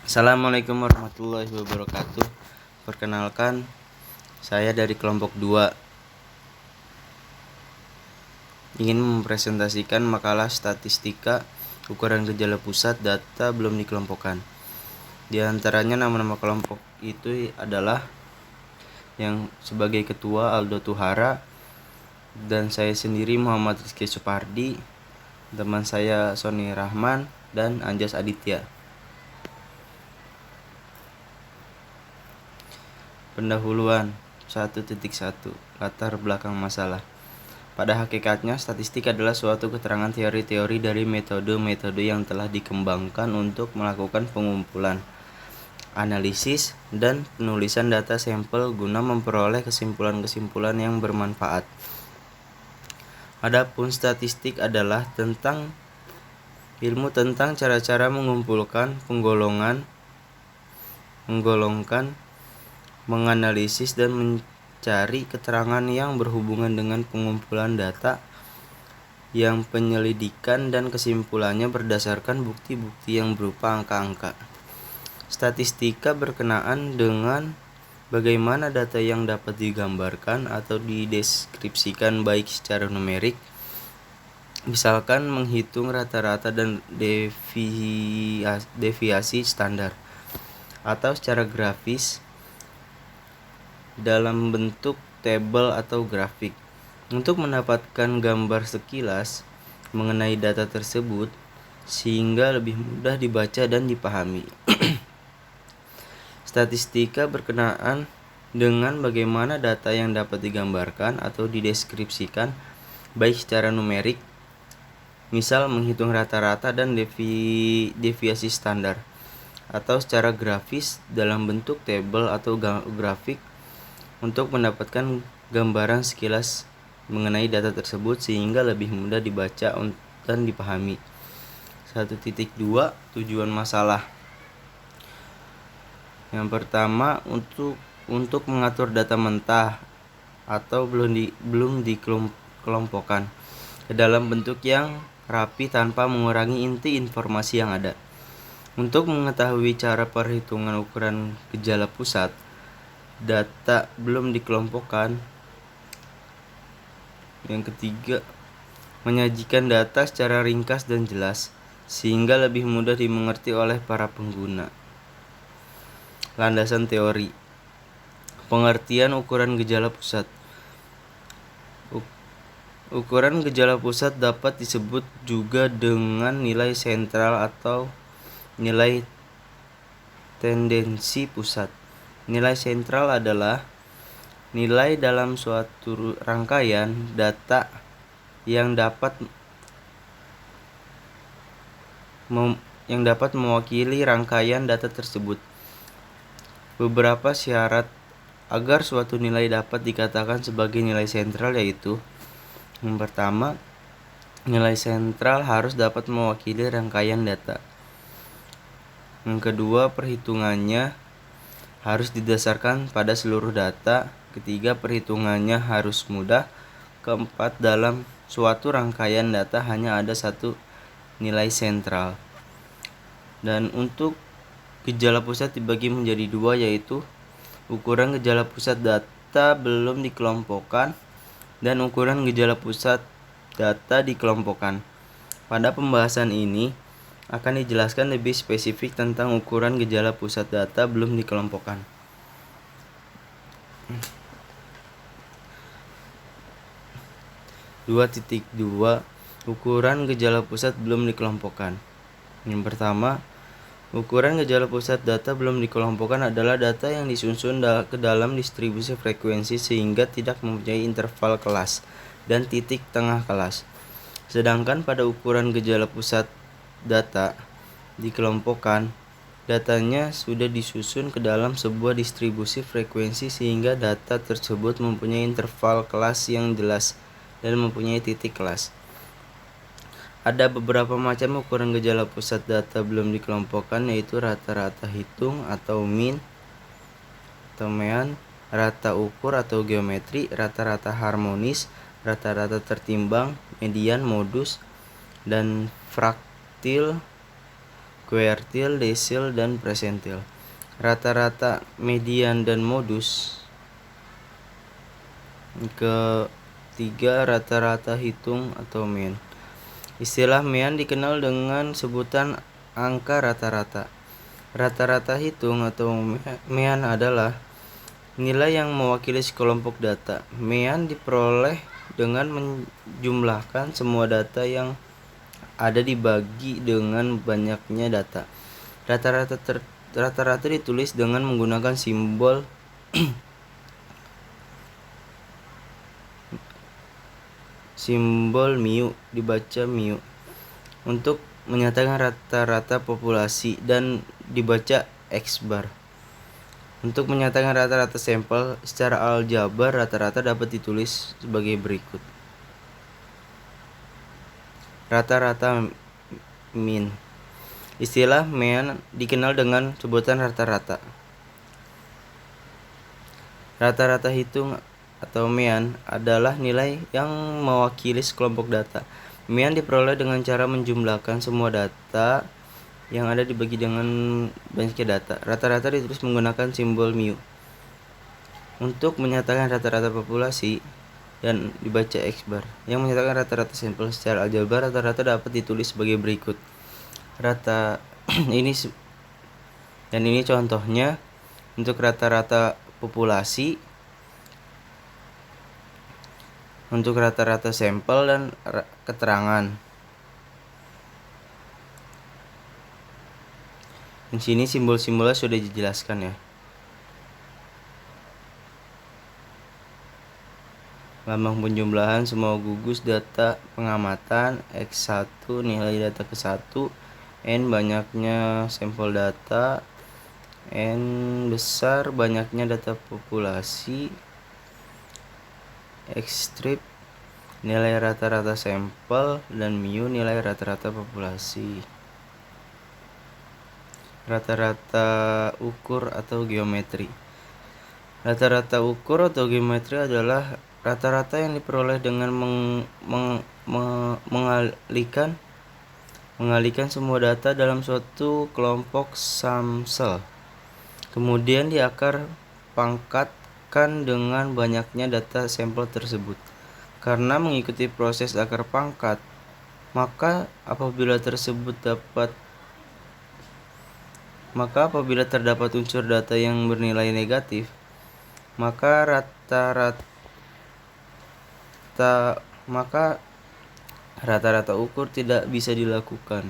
Assalamualaikum warahmatullahi wabarakatuh. Perkenalkan, saya dari kelompok 2 ingin mempresentasikan makalah statistika ukuran gejala pusat data belum dikelompokkan. Di antaranya nama-nama kelompok itu adalah yang sebagai ketua Aldo Tuhara, dan saya sendiri Muhammad Rizky Supardi, teman saya Sony Rahman dan Anjas Aditya. Pendahuluan 1.1 Latar belakang masalah. Pada hakikatnya, statistik adalah suatu keterangan teori-teori dari metode-metode yang telah dikembangkan untuk melakukan pengumpulan, analisis, dan penulisan data sampel guna memperoleh kesimpulan-kesimpulan yang bermanfaat. Adapun statistik adalah ilmu tentang cara-cara mengumpulkan, menggolongkan, menganalisis, dan mencari keterangan yang berhubungan dengan pengumpulan data, yang penyelidikan dan kesimpulannya berdasarkan bukti-bukti yang berupa angka-angka. Statistika berkenaan dengan bagaimana data yang dapat digambarkan atau dideskripsikan baik secara numerik, misalkan menghitung rata-rata dan deviasi standar, atau secara grafis dalam bentuk tabel atau grafik, untuk mendapatkan gambar sekilas mengenai data tersebut sehingga lebih mudah dibaca dan dipahami. Statistika berkenaan dengan bagaimana data yang dapat digambarkan atau dideskripsikan baik secara numerik, misal menghitung rata-rata dan deviasi standar, atau secara grafis dalam bentuk tabel atau grafik, untuk mendapatkan gambaran sekilas mengenai data tersebut sehingga lebih mudah dibaca dan dipahami. 1.2 Tujuan masalah. Yang pertama, untuk mengatur data mentah atau belum dikelompokkan ke dalam bentuk yang rapi tanpa mengurangi inti informasi yang ada. Untuk mengetahui cara perhitungan ukuran gejala pusat data belum dikelompokkan. Yang ketiga, menyajikan data secara ringkas dan jelas sehingga lebih mudah dimengerti oleh para pengguna. Landasan teori. Pengertian ukuran gejala pusat. Ukuran gejala pusat dapat disebut juga dengan nilai sentral atau nilai tendensi pusat. Nilai sentral adalah nilai dalam suatu rangkaian data yang dapat mewakili rangkaian data tersebut. Beberapa syarat agar suatu nilai dapat dikatakan sebagai nilai sentral yaitu: yang pertama, nilai sentral harus dapat mewakili rangkaian data. Yang kedua, perhitungannya harus didasarkan pada seluruh data. Ketiga, perhitungannya harus mudah. Keempat, dalam suatu rangkaian data hanya ada satu nilai sentral. Dan untuk gejala pusat dibagi menjadi dua, yaitu ukuran gejala pusat data belum dikelompokkan dan ukuran gejala pusat data dikelompokkan. Pada pembahasan ini akan dijelaskan lebih spesifik tentang ukuran gejala pusat data belum dikelompokkan. 2.2 Ukuran gejala pusat belum dikelompokkan. Yang pertama, ukuran gejala pusat data belum dikelompokkan adalah data yang disusun ke dalam distribusi frekuensi sehingga tidak mempunyai interval kelas dan titik tengah kelas. Sedangkan pada ukuran gejala pusat data dikelompokkan, datanya sudah disusun ke dalam sebuah distribusi frekuensi sehingga data tersebut mempunyai interval kelas yang jelas dan mempunyai titik kelas. Ada beberapa macam ukuran gejala pusat data belum dikelompokkan, yaitu rata-rata hitung atau mean atau mean, rata ukur atau geometri, rata-rata harmonis, rata-rata tertimbang, median, modus, dan fraktil kuartil, desil, dan persentil. Rata-rata, median, dan modus. Ketiga, rata-rata hitung atau mean. Istilah mean dikenal dengan sebutan angka rata-rata. Rata-rata hitung atau mean adalah nilai yang mewakili sekelompok data. Mean diperoleh dengan menjumlahkan semua data yang ada dibagi dengan banyaknya data. Rata-rata ditulis dengan menggunakan simbol mu, dibaca mu, untuk menyatakan rata-rata populasi, dan dibaca X bar. Untuk menyatakan rata-rata sampel secara aljabar, rata-rata dapat ditulis sebagai berikut. Rata-rata mean. Istilah mean dikenal dengan sebutan rata-rata. Rata-rata hitung atau mean adalah nilai yang mewakili sekelompok data. Mean diperoleh dengan cara menjumlahkan semua data yang ada dibagi dengan banyaknya data. Rata-rata ditulis menggunakan simbol mu. Untuk menyatakan rata-rata populasi, dan dibaca X bar. Yang menyatakan rata-rata sampel secara aljabar, rata-rata dapat ditulis sebagai berikut. ini contohnya untuk rata-rata populasi, untuk rata-rata sampel, dan keterangan. Di sini simbol-simbolnya sudah dijelaskan ya. Lambang penjumlahan semua gugus data pengamatan, X1 nilai data ke-1, N banyaknya sampel data, N besar banyaknya data populasi, X strip nilai rata-rata sampel, dan mu nilai rata-rata populasi. Rata-rata ukur atau geometri. Rata-rata ukur atau geometri adalah rata-rata yang diperoleh dengan mengalihkan semua data dalam suatu kelompok samsel, kemudian diakar pangkatkan dengan banyaknya data sampel tersebut. Karena mengikuti proses akar pangkat, maka apabila terdapat unsur data yang bernilai negatif, maka rata-rata ukur tidak bisa dilakukan.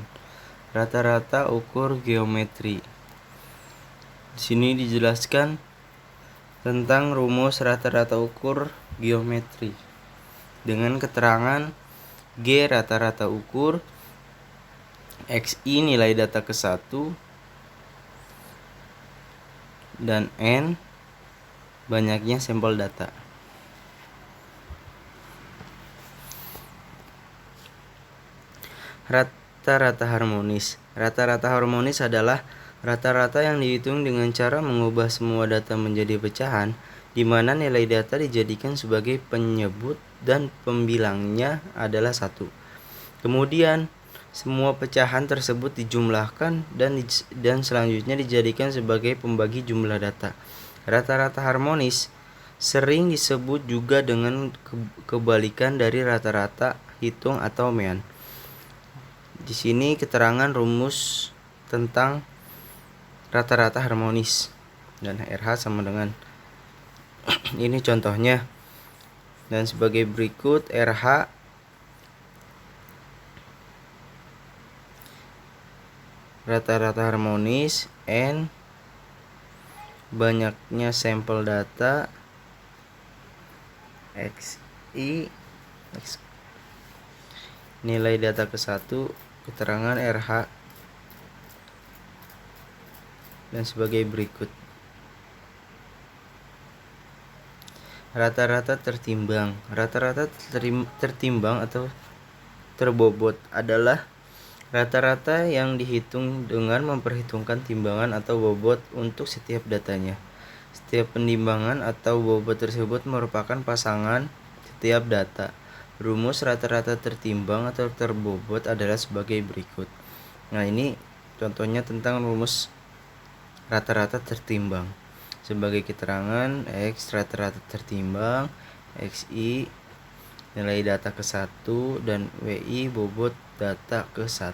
Rata-rata ukur geometri. Di sini dijelaskan tentang rumus rata-rata ukur geometri dengan keterangan G rata-rata ukur, XI nilai data ke-1, dan N banyaknya sampel data. Rata-rata harmonis. Rata-rata harmonis adalah rata-rata yang dihitung dengan cara mengubah semua data menjadi pecahan, di mana nilai data dijadikan sebagai penyebut dan pembilangnya adalah 1. Kemudian semua pecahan tersebut dijumlahkan dan selanjutnya dijadikan sebagai pembagi jumlah data. Rata-rata harmonis sering disebut juga dengan kebalikan dari rata-rata hitung atau mean. Di sini keterangan rumus tentang rata-rata harmonis, dan RH sama dengan ini contohnya. Dan sebagai berikut, RH rata-rata harmonis, N banyaknya sampel data, XI nilai data ke-1, keterangan RH, dan sebagai berikut. Rata-rata tertimbang. Rata-rata tertimbang atau terbobot adalah rata-rata yang dihitung dengan memperhitungkan timbangan atau bobot untuk setiap datanya. Setiap penimbangan atau bobot tersebut merupakan pasangan setiap data. Rumus rata-rata tertimbang atau terbobot adalah sebagai berikut. Nah, ini Contohnya tentang rumus rata-rata tertimbang. Sebagai keterangan, X rata-rata tertimbang, XI nilai data ke 1, dan WI bobot data ke 1.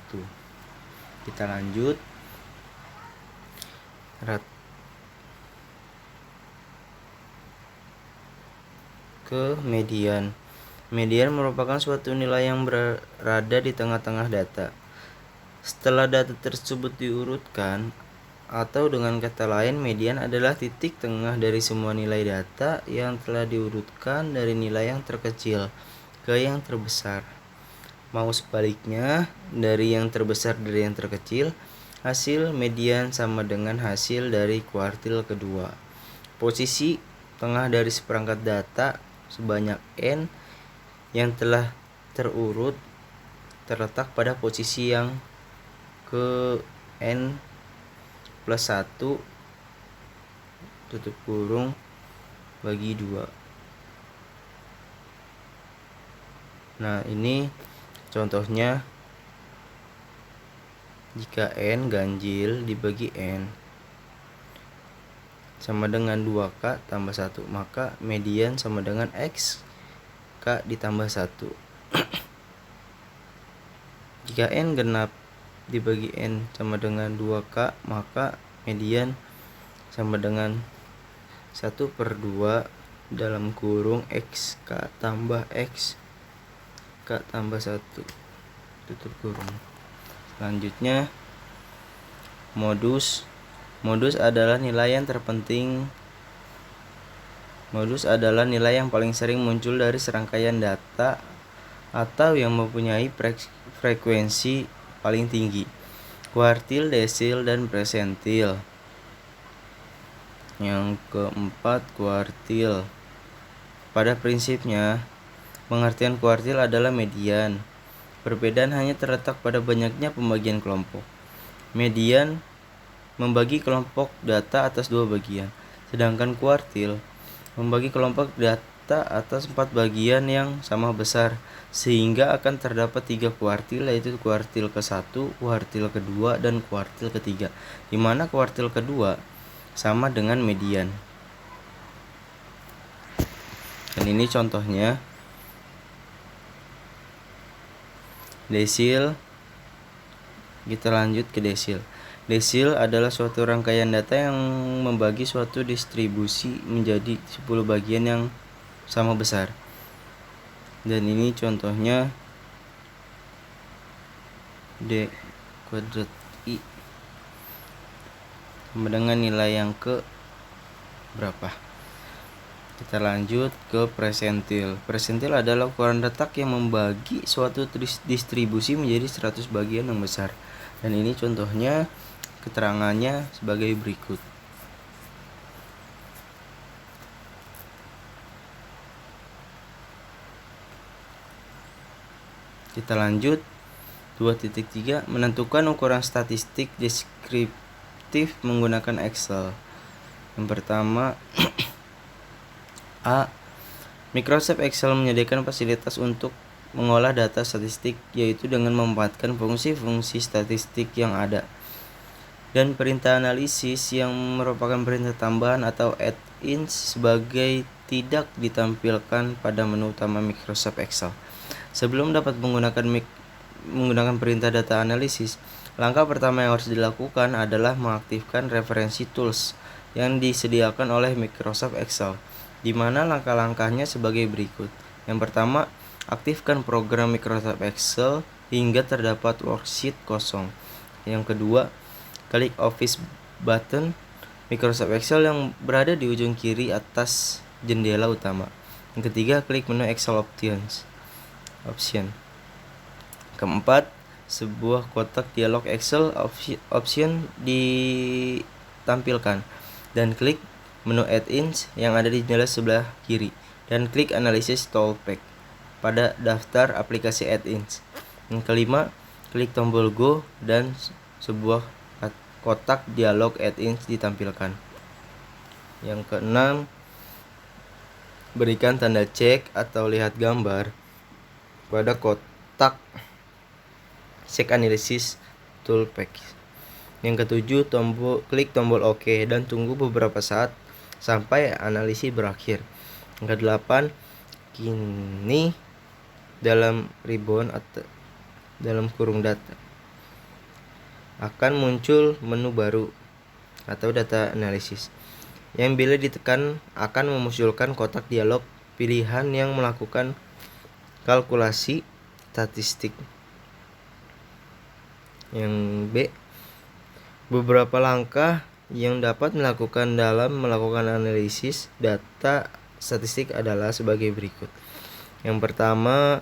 Kita lanjut. Ke median. Median merupakan suatu nilai yang berada di tengah-tengah data. Setelah data tersebut diurutkan, atau dengan kata lain, median adalah titik tengah dari semua nilai data yang telah diurutkan dari nilai yang terkecil ke yang terbesar. Mau sebaliknya, dari yang terbesar dari yang terkecil, hasil median sama dengan hasil dari kuartil kedua. Posisi tengah dari seperangkat data sebanyak N yang telah terurut terletak pada posisi yang ke N plus 1 tutup kurung bagi 2. Nah, ini contohnya jika N ganjil dibagi N sama dengan 2K tambah 1, maka median sama dengan X K ditambah 1. Jika N genap dibagi N sama dengan 2K, maka median sama dengan 1/2 dalam kurung XK tambah X K tambah 1 tutup kurung. Selanjutnya, modus. Modus adalah nilai yang terpenting. Modus adalah nilai yang paling sering muncul dari serangkaian data atau yang mempunyai frekuensi paling tinggi. Kuartil, desil, dan persentil. Yang keempat, kuartil. Pada prinsipnya, pengertian kuartil adalah median. Perbedaan hanya terletak pada banyaknya pembagian kelompok. Median membagi kelompok data atas 2 bagian, sedangkan kuartil membagi kelompok data atas 4 bagian yang sama besar, sehingga akan terdapat 3 kuartil, yaitu kuartil ke-1, kuartil kedua, dan kuartil ketiga, di mana kuartil kedua sama dengan median. Dan ini contohnya. Desil. Kita lanjut ke desil. Desil adalah suatu rangkaian data yang membagi suatu distribusi menjadi 10 bagian yang sama besar. Dan ini contohnya D kuadrat I sama dengan nilai yang ke berapa. Kita lanjut ke persentil. Persentil adalah ukuran letak yang membagi suatu distribusi menjadi 100 bagian yang besar. Dan ini contohnya, keterangannya sebagai berikut. Kita lanjut. 2.3 menentukan ukuran statistik deskriptif menggunakan Excel. Yang pertama, A. Microsoft Excel menyediakan fasilitas untuk mengolah data statistik, yaitu dengan memanfaatkan fungsi-fungsi statistik yang ada dan perintah analisis yang merupakan perintah tambahan atau add-ins sebagai tidak ditampilkan pada menu utama Microsoft Excel. Sebelum dapat menggunakan perintah data analisis, langkah pertama yang harus dilakukan adalah mengaktifkan referensi tools yang disediakan oleh Microsoft Excel, di mana langkah-langkahnya sebagai berikut. Yang pertama, aktifkan program Microsoft Excel hingga terdapat worksheet kosong. Yang kedua, klik Office button Microsoft Excel yang berada di ujung kiri atas jendela utama. Yang ketiga, klik menu Excel Option. Keempat, sebuah kotak dialog Excel Option ditampilkan, dan klik menu Add-ins yang ada di jendela sebelah kiri, dan klik Analysis Toolpath pada daftar aplikasi Add-ins. Yang kelima, klik tombol Go dan sebuah kotak dialog Add-ins ditampilkan. Yang keenam, berikan tanda cek atau lihat gambar pada kotak Check Analysis Toolpath. Yang ketujuh, klik tombol OK dan tunggu beberapa saat sampai analisis berakhir. Yang kedelapan, kini dalam ribbon atau dalam kurung data akan muncul menu baru atau data analisis yang bila ditekan akan memunculkan kotak dialog pilihan yang melakukan kalkulasi statistik. Yang B, beberapa langkah yang dapat melakukan dalam melakukan analisis data statistik adalah sebagai berikut. Yang pertama,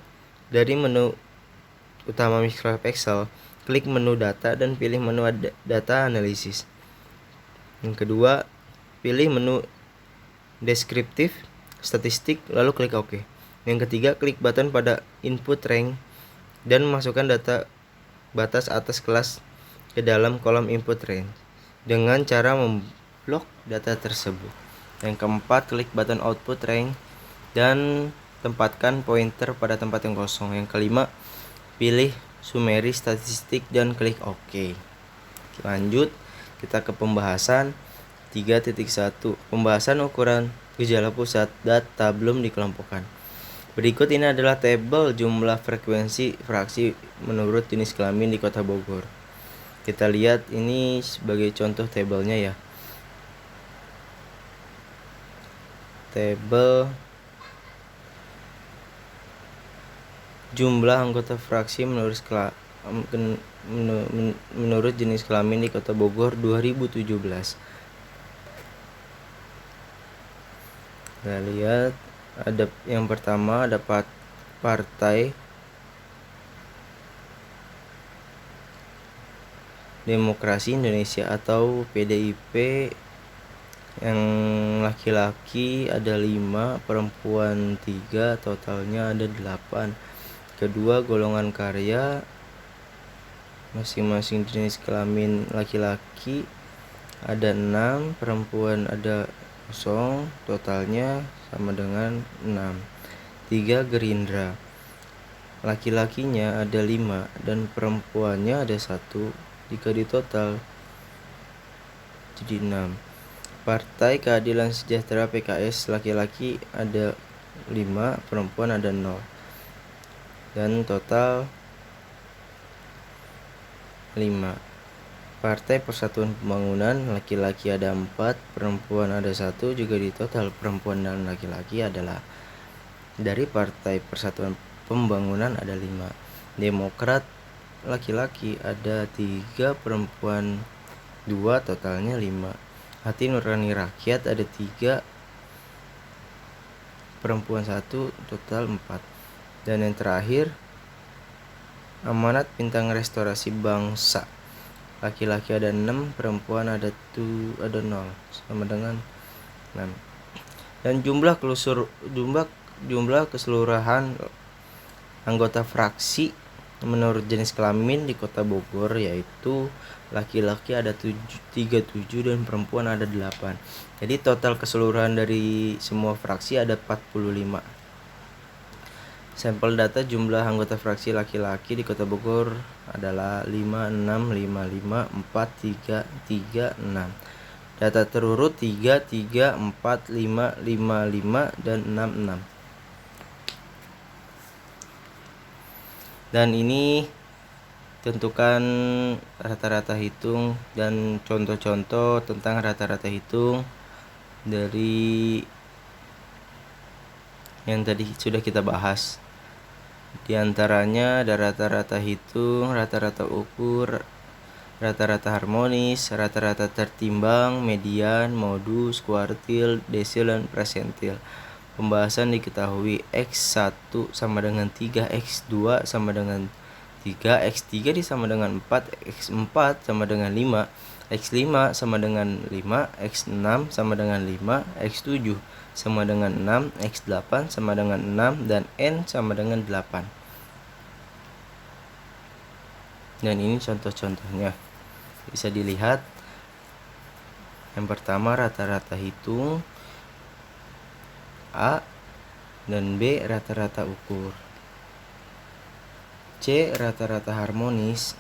dari menu utama Microsoft Excel, klik menu data dan pilih menu data analisis. Yang kedua, pilih menu deskriptif statistik lalu klik OK. Yang ketiga, klik button pada input range dan masukkan data batas atas kelas ke dalam kolom input range dengan cara memblok data tersebut. Yang keempat, klik button output range dan tempatkan pointer pada tempat yang kosong. Yang kelima, pilih summary statistik dan klik OK. Lanjut, kita ke pembahasan 3.1. Pembahasan ukuran gejala pusat data belum dikelompokkan. Berikut ini adalah tabel jumlah frekuensi fraksi menurut jenis kelamin di Kota Bogor. Kita lihat ini sebagai contoh tabelnya ya. Tabel jumlah anggota fraksi menurut jenis kelamin di Kota Bogor 2017. Kita lihat ada yang pertama ada Partai Demokrasi Indonesia atau PDIP. Yang laki-laki ada 5, perempuan 3, totalnya ada 8. Kedua, golongan karya masing-masing jenis kelamin laki-laki ada 6, perempuan ada 0, totalnya sama dengan 6. 3, Gerindra, laki-lakinya ada 5 dan perempuannya ada 1, jika ditotal jadi 6. Partai Keadilan Sejahtera PKS, laki-laki ada 5, perempuan ada 0 dan total 5. Partai Persatuan Pembangunan, laki-laki ada 4, perempuan ada 1, juga di total perempuan dan laki-laki adalah dari Partai Persatuan Pembangunan ada 5. Demokrat, laki-laki ada 3, perempuan 2, totalnya 5. Hati Nurani Rakyat ada 3, perempuan 1, total 4. Dan yang terakhir, Amanat Bintang Restorasi Bangsa, laki-laki ada 6, perempuan ada 0, sama dengan 6. Dan jumlah keseluruhan anggota fraksi menurut jenis kelamin di Kota Bogor yaitu laki-laki ada 37 dan perempuan ada 8. Jadi total keseluruhan dari semua fraksi ada 45. Sampel data jumlah anggota fraksi laki-laki di Kota Bogor adalah 56554336. Data terurut 3345555 dan 66. Dan ini tentukan rata-rata hitung dan contoh-contoh tentang rata-rata hitung dari yang tadi sudah kita bahas. Di antaranya ada rata-rata hitung, rata-rata ukur, rata-rata harmonis, rata-rata tertimbang, median, modus, kuartil, desil, dan persentil. Pembahasan diketahui X1 sama dengan 3, X2 sama dengan 3, X3 disama dengan 4, X4 sama dengan 5, X5 sama dengan 5, X6 sama dengan 5, X7 sama dengan 6, X8 sama dengan 6, dan N sama dengan 8. Dan ini contoh-contohnya. Bisa dilihat. Yang pertama rata-rata hitung, A, dan B rata-rata ukur, C rata-rata harmonis,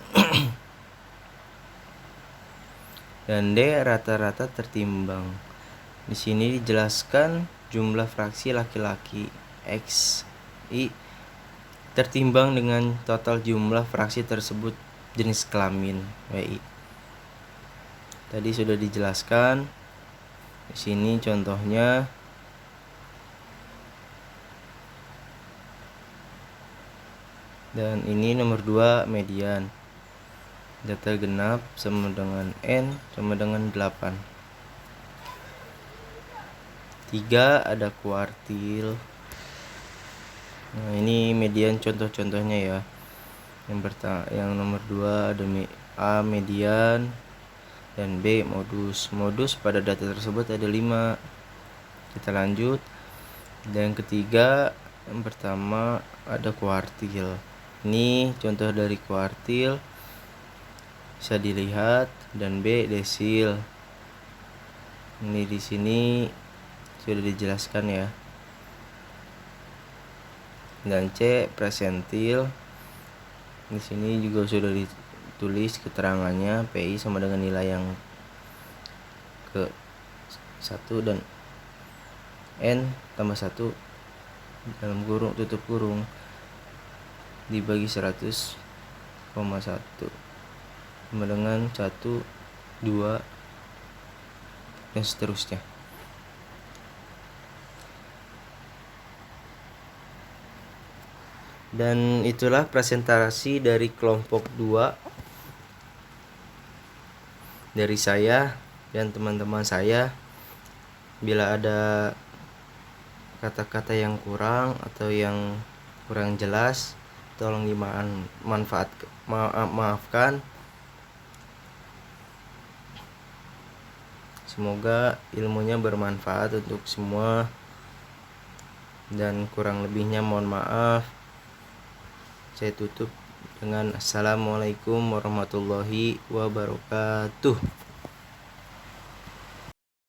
Dan D rata-rata tertimbang. Di sini dijelaskan jumlah fraksi laki-laki X I tertimbang dengan total jumlah fraksi tersebut jenis kelamin WI. Tadi sudah dijelaskan. Di sini contohnya dan ini nomor 2 median. Data genap sama dengan N sama dengan 8. 3 ada kuartil. Nah, ini median contoh-contohnya ya. Yang nomor 2 ada A median dan B modus. Modus pada data tersebut ada 5. Kita lanjut. Dan yang ketiga, yang pertama ada kuartil. Ini contoh dari kuartil. Bisa dilihat, dan B desil. Ini di sini sudah dijelaskan ya. Dan C presentil. Di sini juga sudah ditulis keterangannya, PI sama dengan nilai yang ke 1 dan N tambah 1 dalam kurung tutup kurung dibagi 100,1 sama dengan 1, 2 dan seterusnya. Dan itulah presentasi dari kelompok 2 dari saya dan teman-teman saya. Bila ada kata-kata yang kurang atau yang kurang jelas, tolong maafkan. Semoga ilmunya bermanfaat untuk semua, dan kurang lebihnya mohon maaf. Saya tutup dengan Assalamualaikum warahmatullahi wabarakatuh.